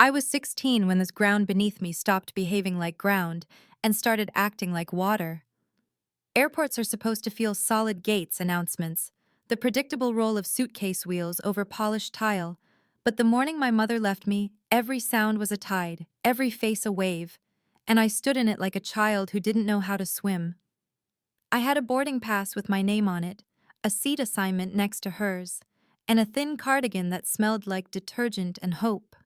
I was 16 when this ground beneath me stopped behaving like ground and started acting like water. Airports are supposed to feel solid gates announcements, the predictable roll of suitcase wheels over polished tile, but the morning my mother left me, every sound was a tide, every face a wave, and I stood in it like a child who didn't know how to swim. I had a boarding pass with my name on it, a seat assignment next to hers, and a thin cardigan that smelled like detergent and hope.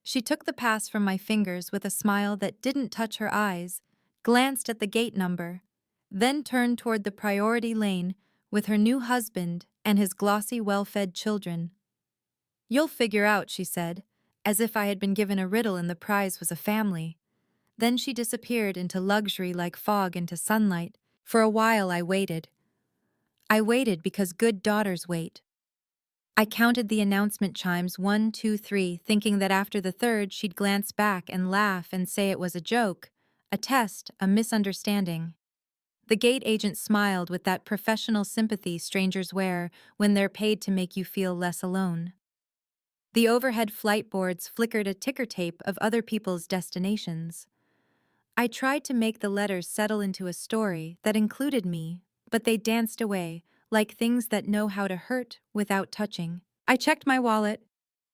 She took the pass from my fingers with a smile that didn't touch her eyes, glanced at the gate number, then turned toward the priority lane with her new husband and his glossy, well-fed children. "You'll figure out," she said, as if I had been given a riddle and the prize was a family. Then she disappeared into luxury like fog into sunlight. For a while I waited. I waited because good daughters wait. I counted the announcement chimes 1, 2, 3, thinking that after the third she'd glance back and laugh and say it was a joke, a test, a misunderstanding. The gate agent smiled with that professional sympathy strangers wear when they're paid to make you feel less alone. The overhead flight boards flickered a ticker tape of other people's destinations. I tried to make the letters settle into a story that included me, but they danced away, like things that know how to hurt without touching. I checked my wallet.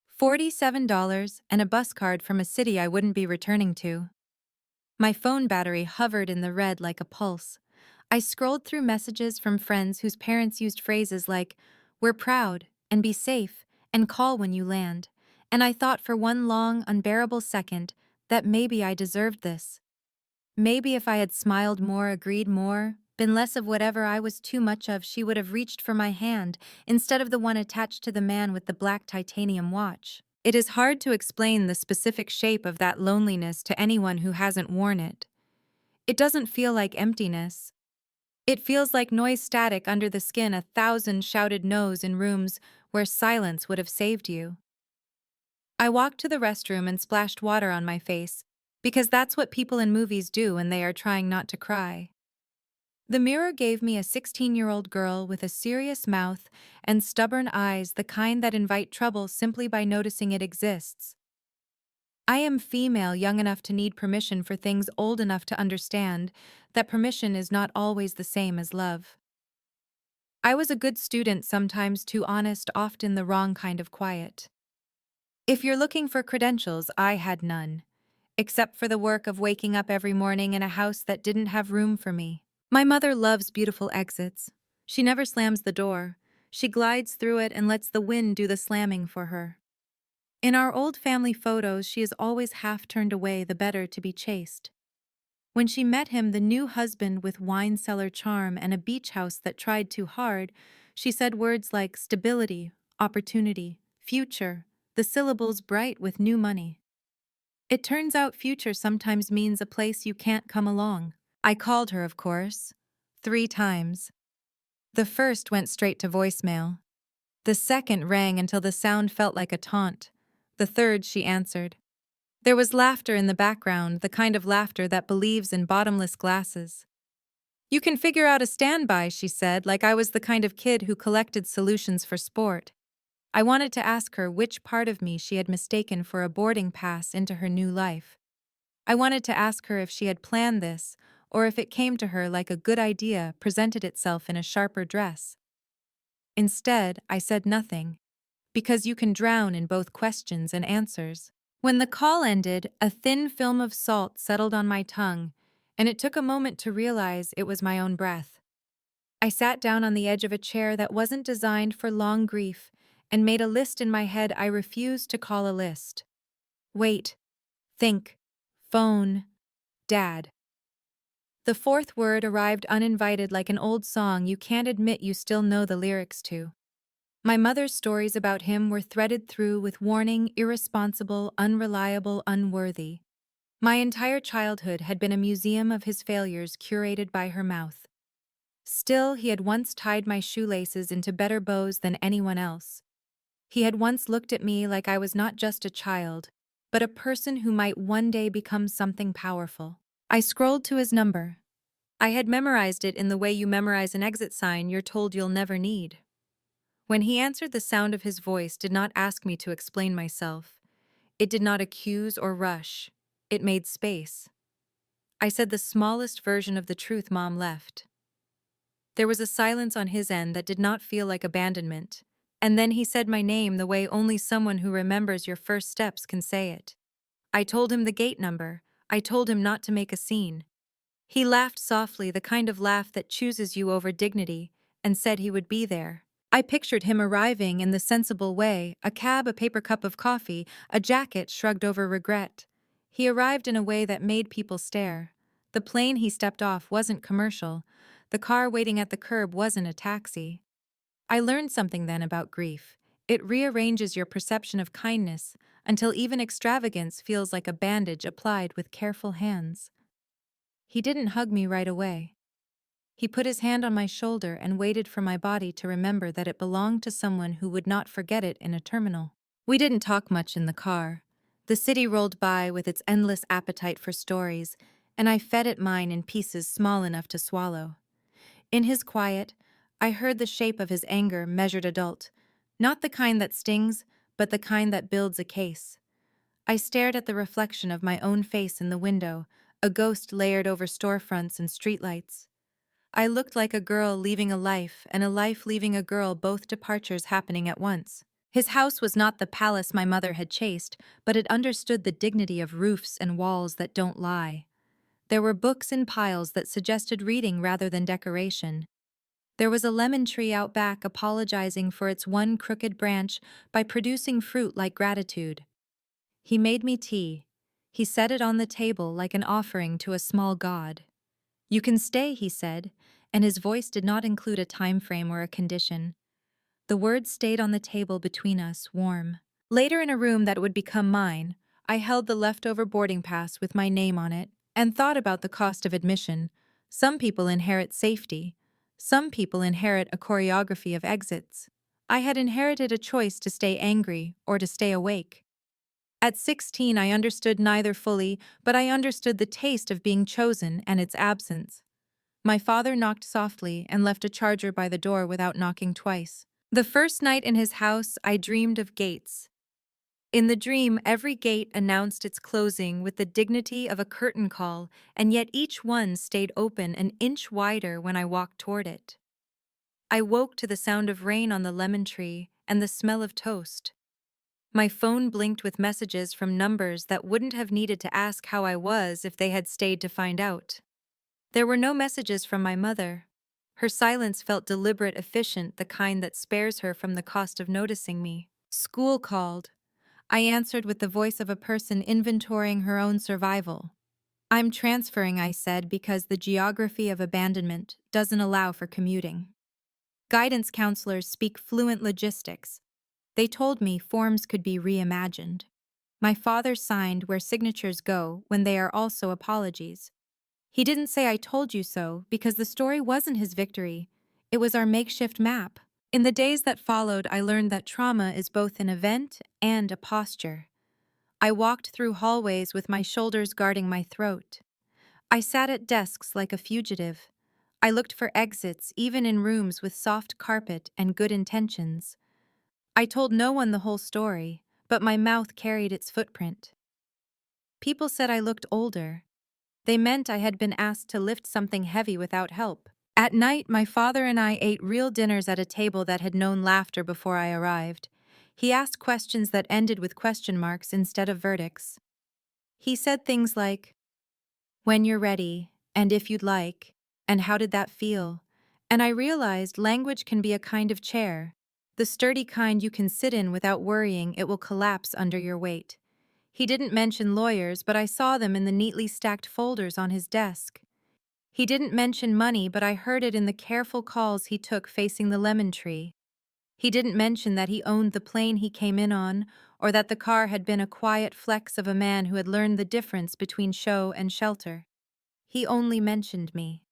$47 and a bus card from a city I wouldn't be returning to. My phone battery hovered in the red like a pulse. I scrolled through messages from friends whose parents used phrases like, "We're proud," and "Be safe," and "Call when you land." And I thought for one long, unbearable second that maybe I deserved this. Maybe if I had smiled more, agreed more, been less of whatever I was too much of, she would have reached for my hand instead of the one attached to the man with the black titanium watch. It is hard to explain the specific shape of that loneliness to anyone who hasn't worn it. It doesn't feel like emptiness. It feels like noise static under the skin, a thousand shouted no's in rooms where silence would have saved you. I walked to the restroom and splashed water on my face, because that's what people in movies do when they are trying not to cry. The mirror gave me a 16-year-old girl with a serious mouth and stubborn eyes, the kind that invite trouble simply by noticing it exists. I am female, young enough to need permission for things, old enough to understand that permission is not always the same as love. I was a good student, sometimes too honest, often the wrong kind of quiet. If you're looking for credentials, I had none, except for the work of waking up every morning in a house that didn't have room for me. My mother loves beautiful exits. She never slams the door. She glides through it and lets the wind do the slamming for her. In our old family photos, she is always half turned away, the better to be chased. When she met him, the new husband with wine cellar charm and a beach house that tried too hard, she said words like stability, opportunity, future, the syllables bright with new money. It turns out future sometimes means a place you can't come along. I called her, of course, 3 times. The first went straight to voicemail. The second rang until the sound felt like a taunt. The third she answered. There was laughter in the background, the kind of laughter that believes in bottomless glasses. "You can figure out a standby," she said, like I was the kind of kid who collected solutions for sport. I wanted to ask her which part of me she had mistaken for a boarding pass into her new life. I wanted to ask her if she had planned this, or if it came to her like a good idea presented itself in a sharper dress. Instead, I said nothing, because you can drown in both questions and answers. When the call ended, a thin film of salt settled on my tongue, and it took a moment to realize it was my own breath. I sat down on the edge of a chair that wasn't designed for long grief and made a list in my head I refused to call a list. Wait. Think. Phone. Dad. The fourth word arrived uninvited, like an old song you can't admit you still know the lyrics to. My mother's stories about him were threaded through with warning, irresponsible, unreliable, unworthy. My entire childhood had been a museum of his failures curated by her mouth. Still, he had once tied my shoelaces into better bows than anyone else. He had once looked at me like I was not just a child, but a person who might one day become something powerful. I scrolled to his number. I had memorized it in the way you memorize an exit sign you're told you'll never need. When he answered, the sound of his voice did not ask me to explain myself. It did not accuse or rush. It made space. I said the smallest version of the truth Mom left. There was a silence on his end that did not feel like abandonment. And then he said my name the way only someone who remembers your first steps can say it. I told him the gate number. I told him not to make a scene. He laughed softly, the kind of laugh that chooses you over dignity, and said he would be there. I pictured him arriving in the sensible way, a cab, a paper cup of coffee, a jacket shrugged over regret. He arrived in a way that made people stare. The plane he stepped off wasn't commercial. The car waiting at the curb wasn't a taxi. I learned something then about grief. It rearranges your perception of kindness until even extravagance feels like a bandage applied with careful hands. He didn't hug me right away. He put his hand on my shoulder and waited for my body to remember that it belonged to someone who would not forget it in a terminal. We didn't talk much in the car. The city rolled by with its endless appetite for stories, and I fed it mine in pieces small enough to swallow. In his quiet, I heard the shape of his anger measured adult, not the kind that stings, but the kind that builds a case. I stared at the reflection of my own face in the window, a ghost layered over storefronts and streetlights. I looked like a girl leaving a life and a life leaving a girl, both departures happening at once. His house was not the palace my mother had chased, but it understood the dignity of roofs and walls that don't lie. There were books in piles that suggested reading rather than decoration. There was a lemon tree out back apologizing for its one crooked branch by producing fruit like gratitude. He made me tea. He set it on the table like an offering to a small god. "You can stay," he said, and his voice did not include a time frame or a condition. The words stayed on the table between us, warm. Later, in a room that would become mine, I held the leftover boarding pass with my name on it and thought about the cost of admission. Some people inherit safety. Some people inherit a choreography of exits. I had inherited a choice to stay angry or to stay awake. At 16, I understood neither fully, but I understood the taste of being chosen and its absence. My father knocked softly and left a charger by the door without knocking twice. The first night in his house, I dreamed of gates. In the dream, every gate announced its closing with the dignity of a curtain call, and yet each one stayed open an inch wider when I walked toward it. I woke to the sound of rain on the lemon tree and the smell of toast. My phone blinked with messages from numbers that wouldn't have needed to ask how I was if they had stayed to find out. There were no messages from my mother. Her silence felt deliberate, efficient, the kind that spares her from the cost of noticing me. School called. I answered with the voice of a person inventorying her own survival. "I'm transferring," I said, because the geography of abandonment doesn't allow for commuting. Guidance counselors speak fluent logistics. They told me forms could be reimagined. My father signed where signatures go when they are also apologies. He didn't say "I told you so" because the story wasn't his victory. It was our makeshift map. In the days that followed, I learned that trauma is both an event and a posture. I walked through hallways with my shoulders guarding my throat. I sat at desks like a fugitive. I looked for exits, even in rooms with soft carpet and good intentions. I told no one the whole story, but my mouth carried its footprint. People said I looked older. They meant I had been asked to lift something heavy without help. At night, my father and I ate real dinners at a table that had known laughter before I arrived. He asked questions that ended with question marks instead of verdicts. He said things like, "When you're ready, and if you'd like, and how did that feel?" And I realized language can be a kind of chair, the sturdy kind you can sit in without worrying it will collapse under your weight. He didn't mention lawyers, but I saw them in the neatly stacked folders on his desk. He didn't mention money, but I heard it in the careful calls he took facing the lemon tree. He didn't mention that he owned the plane he came in on, or that the car had been a quiet flex of a man who had learned the difference between show and shelter. He only mentioned me.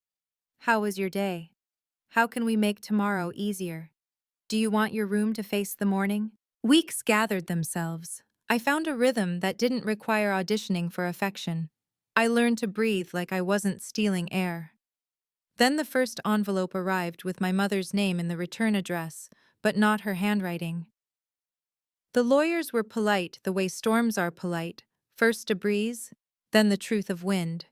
"How was your day? How can we make tomorrow easier? Do you want your room to face the morning?" Weeks gathered themselves. I found a rhythm that didn't require auditioning for affection. I learned to breathe like I wasn't stealing air. Then the first envelope arrived with my mother's name in the return address, but not her handwriting. The lawyers were polite the way storms are polite, first a breeze, then the truth of wind.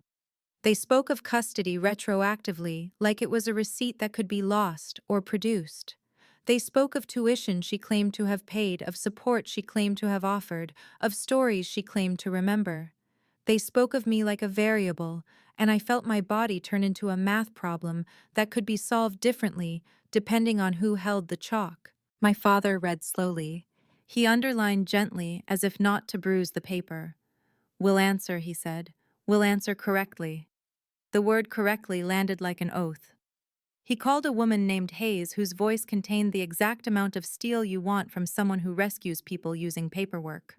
They spoke of custody retroactively, like it was a receipt that could be lost or produced. They spoke of tuition she claimed to have paid, of support she claimed to have offered, of stories she claimed to remember. They spoke of me like a variable, and I felt my body turn into a math problem that could be solved differently depending on who held the chalk. My father read slowly. He underlined gently, as if not to bruise the paper. "We'll answer," he said. "We'll answer correctly." The word correctly landed like an oath. He called a woman named Hayes whose voice contained the exact amount of steel you want from someone who rescues people using paperwork.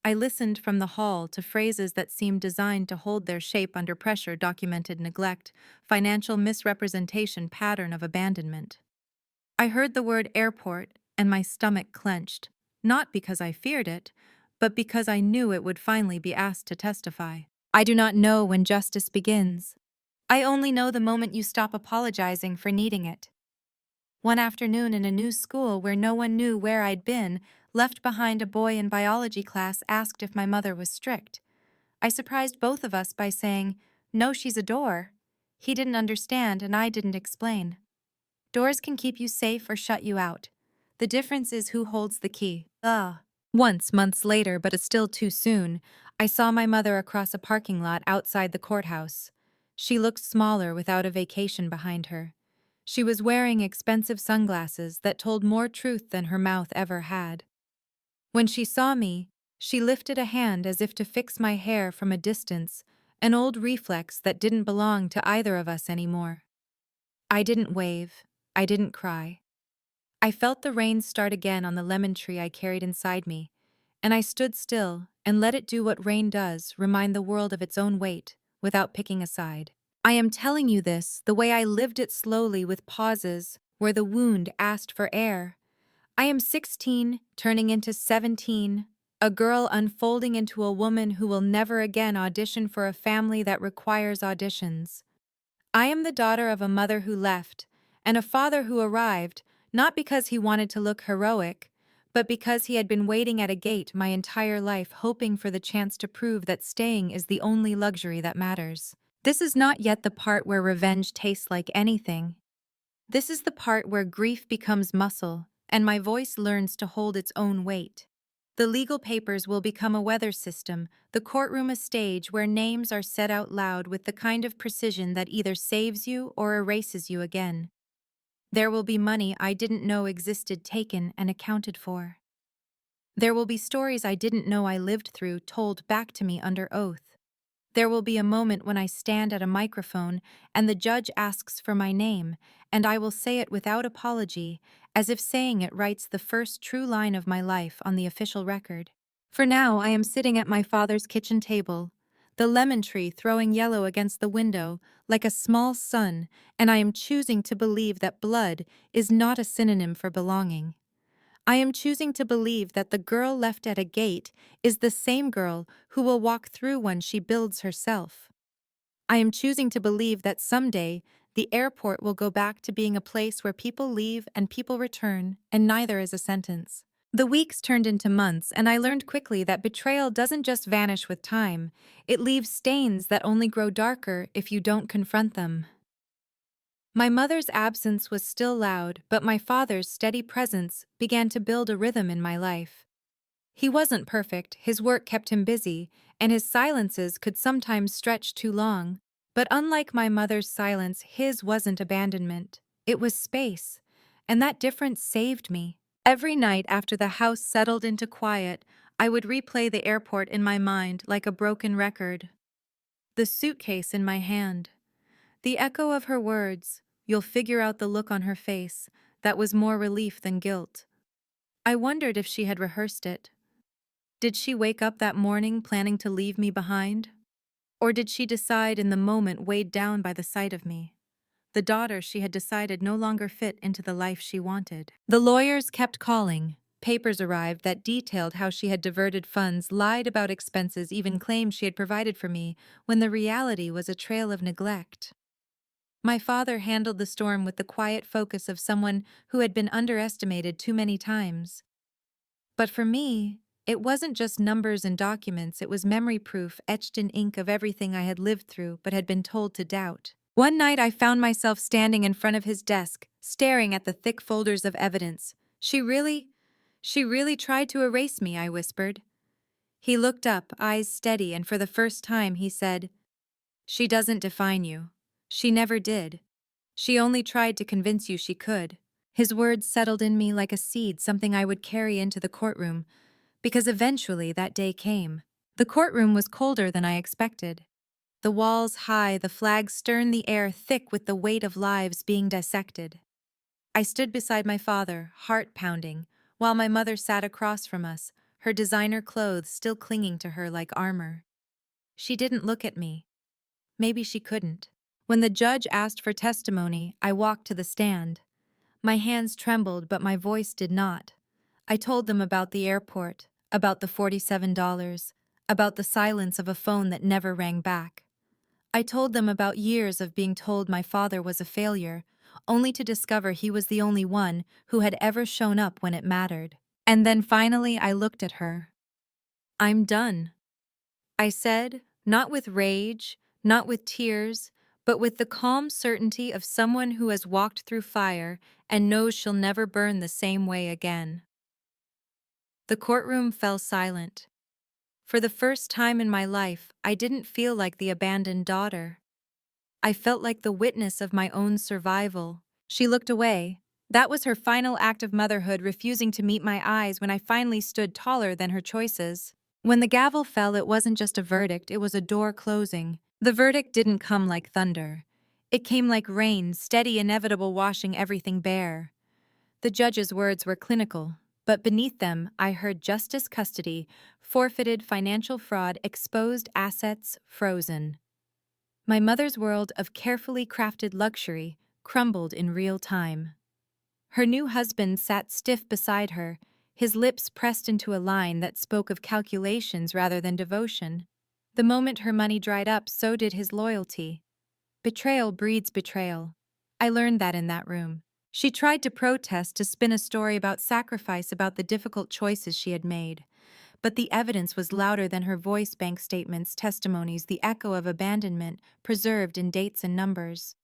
I listened from the hall to phrases that seemed designed to hold their shape under pressure: documented neglect, financial misrepresentation, pattern of abandonment. I heard the word airport, and my stomach clenched, not because I feared it, but because I knew it would finally be asked to testify. I do not know when justice begins. I only know the moment you stop apologizing for needing it. One afternoon in a new school where no one knew where I'd been, left behind a boy in biology class asked if my mother was strict. I surprised both of us by saying, "No, she's a door." He didn't understand and I didn't explain. Doors can keep you safe or shut you out. The difference is who holds the key. Once, months later, but still too soon, I saw my mother across a parking lot outside the courthouse. She looked smaller without a vacation behind her. She was wearing expensive sunglasses that told more truth than her mouth ever had. When she saw me, she lifted a hand as if to fix my hair from a distance, an old reflex that didn't belong to either of us anymore. I didn't wave. I didn't cry. I felt the rain start again on the lemon tree I carried inside me, and I stood still and let it do what rain does, remind the world of its own weight, without picking a side. I am telling you this the way I lived it, slowly, with pauses where the wound asked for air. I am 16, turning into 17, a girl unfolding into a woman who will never again audition for a family that requires auditions. I am the daughter of a mother who left, and a father who arrived, not because he wanted to look heroic, but because he had been waiting at a gate my entire life, hoping for the chance to prove that staying is the only luxury that matters. This is not yet the part where revenge tastes like anything. This is the part where grief becomes muscle, and my voice learns to hold its own weight. The legal papers will become a weather system, the courtroom a stage where names are said out loud with the kind of precision that either saves you or erases you again. There will be money I didn't know existed taken and accounted for. There will be stories I didn't know I lived through told back to me under oath. There will be a moment when I stand at a microphone and the judge asks for my name, and I will say it without apology, as if saying it writes the first true line of my life on the official record. For now, I am sitting at my father's kitchen table, the lemon tree throwing yellow against the window like a small sun, and I am choosing to believe that blood is not a synonym for belonging. I am choosing to believe that the girl left at a gate is the same girl who will walk through one she builds herself. I am choosing to believe that someday the airport will go back to being a place where people leave and people return, and neither is a sentence. The weeks turned into months, and I learned quickly that betrayal doesn't just vanish with time. It leaves stains that only grow darker if you don't confront them. My mother's absence was still loud, but my father's steady presence began to build a rhythm in my life. He wasn't perfect, his work kept him busy, and his silences could sometimes stretch too long. But unlike my mother's silence, his wasn't abandonment. It was space, and that difference saved me. Every night after the house settled into quiet, I would replay the airport in my mind like a broken record. The suitcase in my hand. The echo of her words, "You'll figure out," the look on her face, that was more relief than guilt. I wondered if she had rehearsed it. Did she wake up that morning planning to leave me behind? Or did she decide in the moment, weighed down by the sight of me? The daughter she had decided no longer fit into the life she wanted. The lawyers kept calling. Papers arrived that detailed how she had diverted funds, lied about expenses, even claimed she had provided for me, when the reality was a trail of neglect. My father handled the storm with the quiet focus of someone who had been underestimated too many times. But for me, it wasn't just numbers and documents, it was memory proof etched in ink of everything I had lived through but had been told to doubt. One night I found myself standing in front of his desk, staring at the thick folders of evidence. She really tried to erase me, I whispered. He looked up, eyes steady, and for the first time he said, "She doesn't define you. She never did. She only tried to convince you she could." His words settled in me like a seed, something I would carry into the courtroom, because eventually that day came. The courtroom was colder than I expected. The walls high, the flags stern, the air thick with the weight of lives being dissected. I stood beside my father, heart pounding, while my mother sat across from us, her designer clothes still clinging to her like armor. She didn't look at me. Maybe she couldn't. When the judge asked for testimony, I walked to the stand. My hands trembled, but my voice did not. I told them about the airport, about the $47, about the silence of a phone that never rang back. I told them about years of being told my father was a failure, only to discover he was the only one who had ever shown up when it mattered. And then finally I looked at her. "I'm done," I said, not with rage, not with tears, but with the calm certainty of someone who has walked through fire and knows she'll never burn the same way again. The courtroom fell silent. For the first time in my life, I didn't feel like the abandoned daughter. I felt like the witness of my own survival. She looked away. That was her final act of motherhood, refusing to meet my eyes when I finally stood taller than her choices. When the gavel fell, it wasn't just a verdict, it was a door closing. The verdict didn't come like thunder. It came like rain, steady, inevitable, washing everything bare. The judge's words were clinical, but beneath them I heard justice, custody, forfeited, financial fraud, exposed assets, frozen. My mother's world of carefully crafted luxury crumbled in real time. Her new husband sat stiff beside her, his lips pressed into a line that spoke of calculations rather than devotion. The moment her money dried up, so did his loyalty. Betrayal breeds betrayal. I learned that in that room. She tried to protest, to spin a story about sacrifice, about the difficult choices she had made. But the evidence was louder than her voice, bank statements, testimonies, the echo of abandonment, preserved in dates and numbers.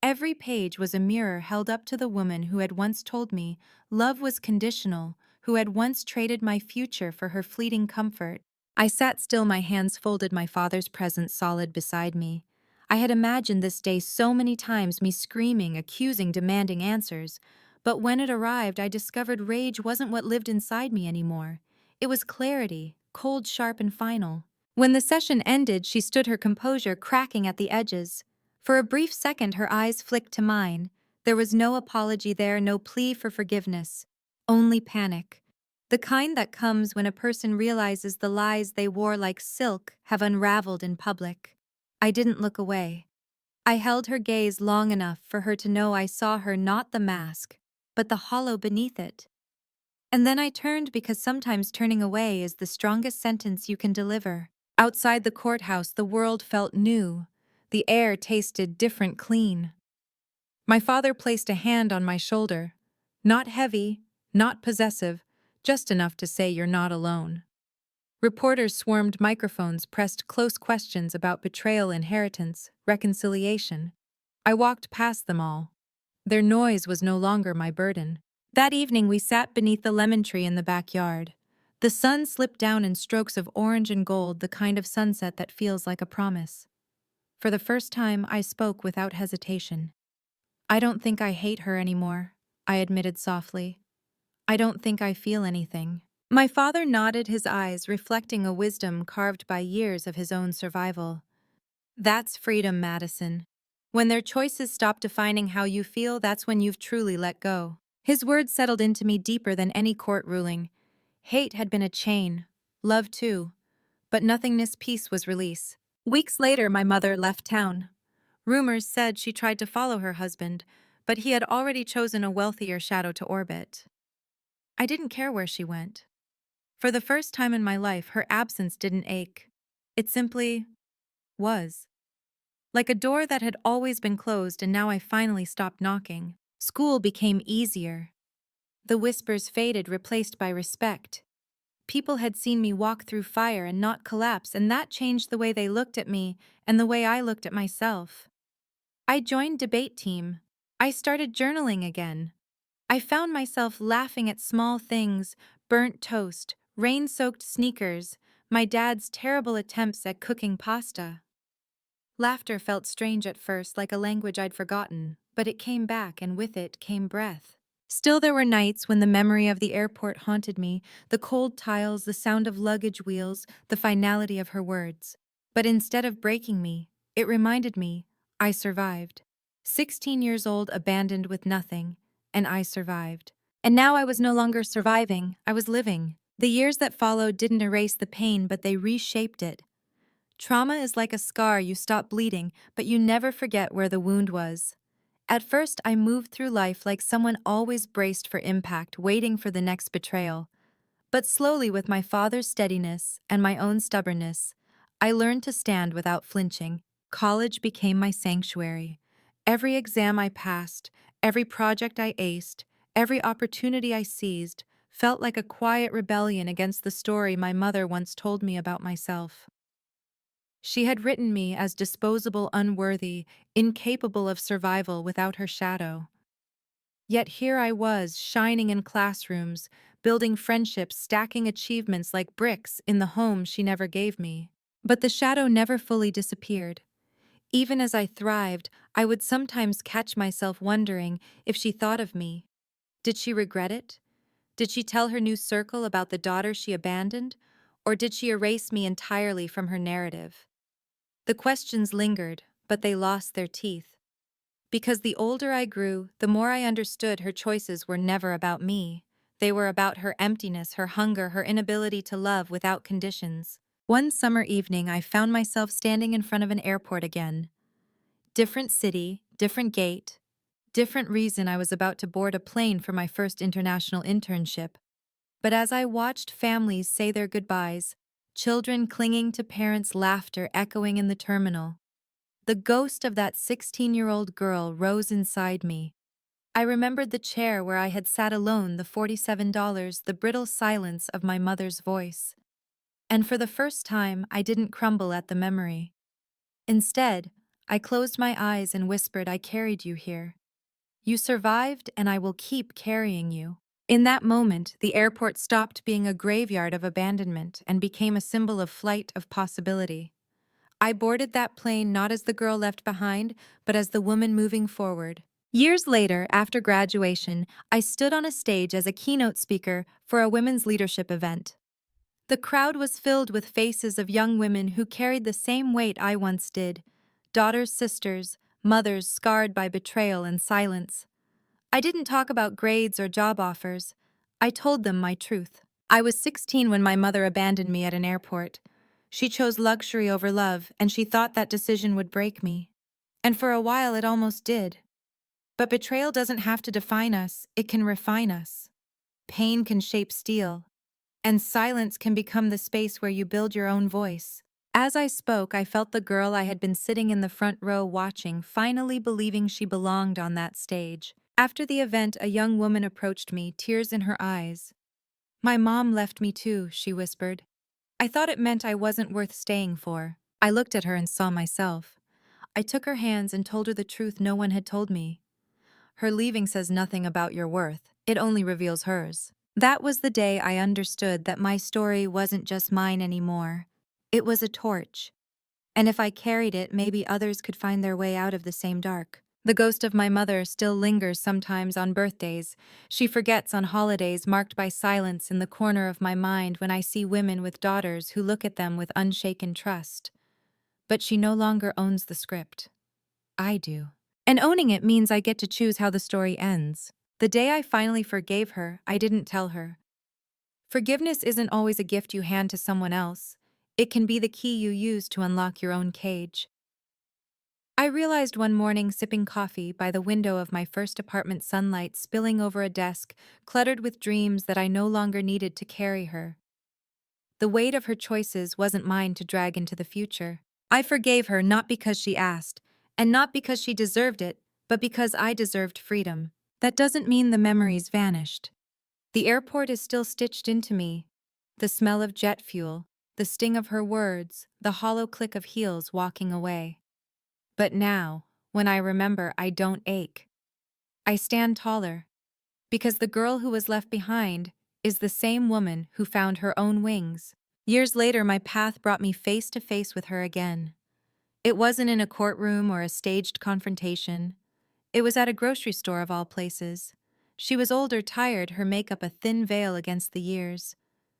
Every page was a mirror held up to the woman who had once told me love was conditional, who had once traded my future for her fleeting comfort. I sat still, my hands folded, my father's presence solid beside me. I had imagined this day so many times, me screaming, accusing, demanding answers. But when it arrived, I discovered rage wasn't what lived inside me anymore. It was clarity, cold, sharp, and final. When the session ended, she stood, her composure cracking at the edges. For a brief second, her eyes flicked to mine. There was no apology there, no plea for forgiveness. Only panic. The kind that comes when a person realizes the lies they wore like silk have unraveled in public. I didn't look away. I held her gaze long enough for her to know I saw her, not the mask, but the hollow beneath it. And then I turned, because sometimes turning away is the strongest sentence you can deliver. Outside the courthouse, the world felt new. The air tasted different, clean. My father placed a hand on my shoulder. Not heavy, not possessive, just enough to say, "You're not alone." Reporters swarmed, microphones pressed close questions about betrayal, inheritance, reconciliation. I walked past them all. Their noise was no longer my burden. That evening we sat beneath the lemon tree in the backyard. The sun slipped down in strokes of orange and gold, the kind of sunset that feels like a promise. For the first time, I spoke without hesitation. "I don't think I hate her anymore," I admitted softly. "I don't think I feel anything." My father nodded, his eyes reflecting a wisdom carved by years of his own survival. "That's freedom, Madison. When their choices stop defining how you feel, that's when you've truly let go." His words settled into me deeper than any court ruling. Hate had been a chain, love too, but nothingness, peace was release. Weeks later, my mother left town. Rumors said she tried to follow her husband, but he had already chosen a wealthier shadow to orbit. I didn't care where she went. For the first time in my life, her absence didn't ache. It simply was. Like a door that had always been closed, and now I finally stopped knocking. School became easier. The whispers faded, replaced by respect. People had seen me walk through fire and not collapse, and that changed the way they looked at me and the way I looked at myself. I joined debate team. I started journaling again. I found myself laughing at small things: burnt toast, rain-soaked sneakers, my dad's terrible attempts at cooking pasta. Laughter felt strange at first, like a language I'd forgotten, but it came back, and with it came breath. Still, there were nights when the memory of the airport haunted me: the cold tiles, the sound of luggage wheels, the finality of her words. But instead of breaking me, it reminded me I survived. 16 years old, abandoned with nothing, and I survived. And now I was no longer surviving, I was living. The years that followed didn't erase the pain, but they reshaped it. Trauma is like a scar: you stop bleeding, but you never forget where the wound was. At first, I moved through life like someone always braced for impact, waiting for the next betrayal. But slowly, with my father's steadiness and my own stubbornness, I learned to stand without flinching. College became my sanctuary. Every exam I passed, every project I aced, every opportunity I seized felt like a quiet rebellion against the story my mother once told me about myself. She had written me as disposable, unworthy, incapable of survival without her shadow. Yet here I was, shining in classrooms, building friendships, stacking achievements like bricks in the home she never gave me. But the shadow never fully disappeared. Even as I thrived, I would sometimes catch myself wondering if she thought of me. Did she regret it? Did she tell her new circle about the daughter she abandoned? Or did she erase me entirely from her narrative? The questions lingered, but they lost their teeth. Because the older I grew, the more I understood her choices were never about me. They were about her emptiness, her hunger, her inability to love without conditions. One summer evening, I found myself standing in front of an airport again. Different city, different gate, different reason. I was about to board a plane for my first international internship. But as I watched families say their goodbyes, children clinging to parents' laughter echoing in the terminal, the ghost of that 16-year-old girl rose inside me. I remembered the chair where I had sat alone, the $47, the brittle silence of my mother's voice. And for the first time, I didn't crumble at the memory. Instead, I closed my eyes and whispered, "I carried you here. You survived, and I will keep carrying you." In that moment, the airport stopped being a graveyard of abandonment and became a symbol of flight, of possibility. I boarded that plane not as the girl left behind, but as the woman moving forward. Years later, after graduation, I stood on a stage as a keynote speaker for a women's leadership event. The crowd was filled with faces of young women who carried the same weight I once did: daughters, sisters, mothers scarred by betrayal and silence. I didn't talk about grades or job offers. I told them my truth. I was 16 when my mother abandoned me at an airport. She chose luxury over love, and she thought that decision would break me. And for a while it almost did. But betrayal doesn't have to define us, it can refine us. Pain can shape steel, and silence can become the space where you build your own voice. As I spoke, I felt the girl I had been sitting in the front row watching, finally believing she belonged on that stage. After the event, a young woman approached me, tears in her eyes. "My mom left me too," she whispered. "I thought it meant I wasn't worth staying for." I looked at her and saw myself. I took her hands and told her the truth no one had told me. "Her leaving says nothing about your worth. It only reveals hers." That was the day I understood that my story wasn't just mine anymore. It was a torch. And if I carried it, maybe others could find their way out of the same dark. The ghost of my mother still lingers sometimes on birthdays. She forgets on holidays marked by silence in the corner of my mind when I see women with daughters who look at them with unshaken trust. But she no longer owns the script. I do. And owning it means I get to choose how the story ends. The day I finally forgave her, I didn't tell her. Forgiveness isn't always a gift you hand to someone else. It can be the key you use to unlock your own cage. I realized one morning, sipping coffee by the window of my first apartment, sunlight spilling over a desk cluttered with dreams, that I no longer needed to carry her. The weight of her choices wasn't mine to drag into the future. I forgave her not because she asked, and not because she deserved it, but because I deserved freedom. That doesn't mean the memories vanished. The airport is still stitched into me. The smell of jet fuel, the sting of her words, the hollow click of heels walking away. But now, when I remember, I don't ache. I stand taller, because the girl who was left behind is the same woman who found her own wings. Years later, my path brought me face to face with her again. It wasn't in a courtroom or a staged confrontation. It was at a grocery store of all places. She was older, tired, her makeup a thin veil against the years.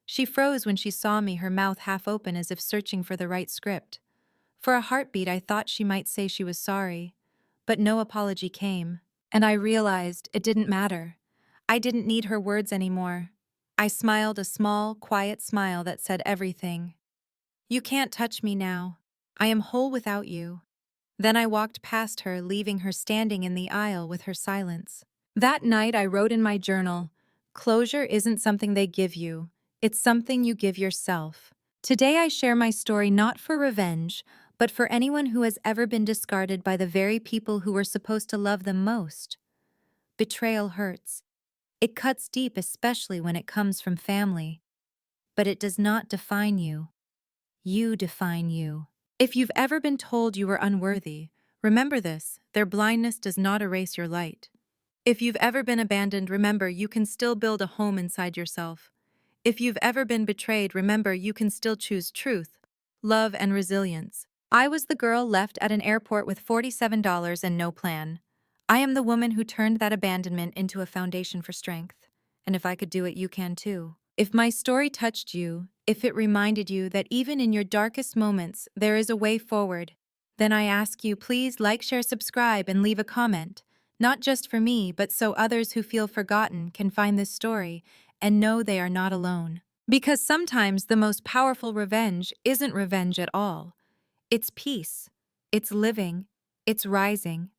She froze when she saw me, her mouth half open as if searching for the right script. For a heartbeat, I thought she might say she was sorry. But no apology came. And I realized it didn't matter. I didn't need her words anymore. I smiled a small, quiet smile that said everything. You can't touch me now. I am whole without you. Then I walked past her, leaving her standing in the aisle with her silence. That night I wrote in my journal, "Closure isn't something they give you, it's something you give yourself." Today I share my story not for revenge, but for anyone who has ever been discarded by the very people who were supposed to love them most. Betrayal hurts. It cuts deep, especially when it comes from family. But it does not define you. You define you. If you've ever been told you were unworthy, remember this: their blindness does not erase your light. If you've ever been abandoned, remember you can still build a home inside yourself. If you've ever been betrayed, remember you can still choose truth, love, and resilience. I was the girl left at an airport with $47 and no plan. I am the woman who turned that abandonment into a foundation for strength. And if I could do it, you can too. If my story touched you, if it reminded you that even in your darkest moments there is a way forward, then I ask you, please like, share, subscribe, and leave a comment. Not just for me, but so others who feel forgotten can find this story and know they are not alone. Because sometimes the most powerful revenge isn't revenge at all. It's peace. It's living. It's rising.